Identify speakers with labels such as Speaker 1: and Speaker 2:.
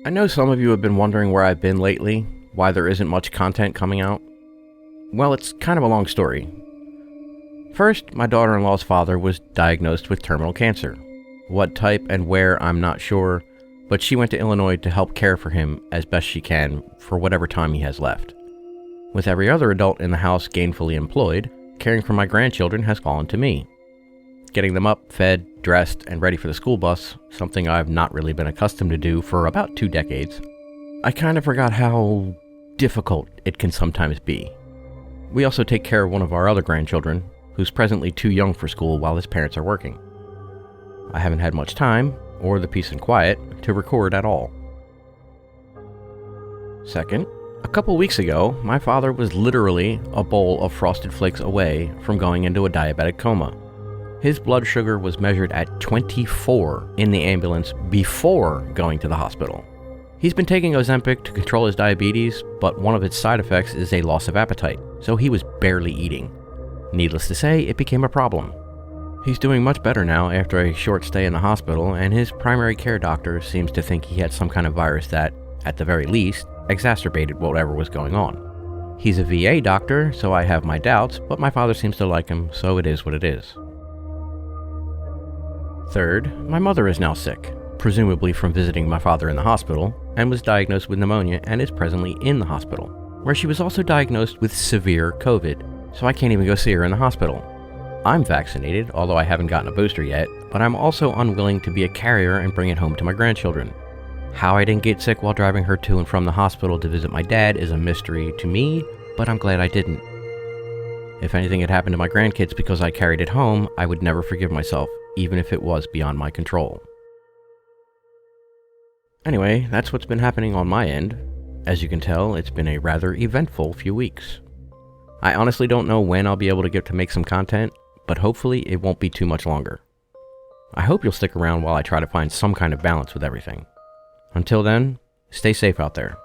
Speaker 1: I know some of you have been wondering where I've been lately, why there isn't much content coming out. Well, it's kind of a long story. First, my daughter-in-law's father was diagnosed with terminal cancer. What type and where, I'm not sure, but she went to Illinois to help care for him as best she can for whatever time he has left. With every other adult in the house gainfully employed, caring for my grandchildren has fallen to me. Getting them up, fed, dressed, and ready for the school bus, something I've not really been accustomed to do for about 2 decades. I kind of forgot how difficult it can sometimes be. We also take care of one of our other grandchildren, who's presently too young for school while his parents are working. I haven't had much time, or the peace and quiet, to record at all. Second, a couple weeks ago, my father was literally a bowl of Frosted Flakes away from going into a diabetic coma. His blood sugar was measured at 24 in the ambulance before going to the hospital. He's been taking Ozempic to control his diabetes, but one of its side effects is a loss of appetite, so he was barely eating. Needless to say, it became a problem. He's doing much better now after a short stay in the hospital, and his primary care doctor seems to think he had some kind of virus that, at the very least, exacerbated whatever was going on. He's a VA doctor, so I have my doubts, but my father seems to like him, so it is what it is. Third, my mother is now sick, presumably from visiting my father in the hospital, and was diagnosed with pneumonia and is presently in the hospital, where she was also diagnosed with severe COVID, so I can't even go see her in the hospital. I'm vaccinated, although I haven't gotten a booster yet, but I'm also unwilling to be a carrier and bring it home to my grandchildren. How I didn't get sick while driving her to and from the hospital to visit my dad is a mystery to me, but I'm glad I didn't. If anything had happened to my grandkids because I carried it home, I would never forgive myself, even if it was beyond my control. Anyway, that's what's been happening on my end. As you can tell, it's been a rather eventful few weeks. I honestly don't know when I'll be able to get to make some content, but hopefully it won't be too much longer. I hope you'll stick around while I try to find some kind of balance with everything. Until then, stay safe out there.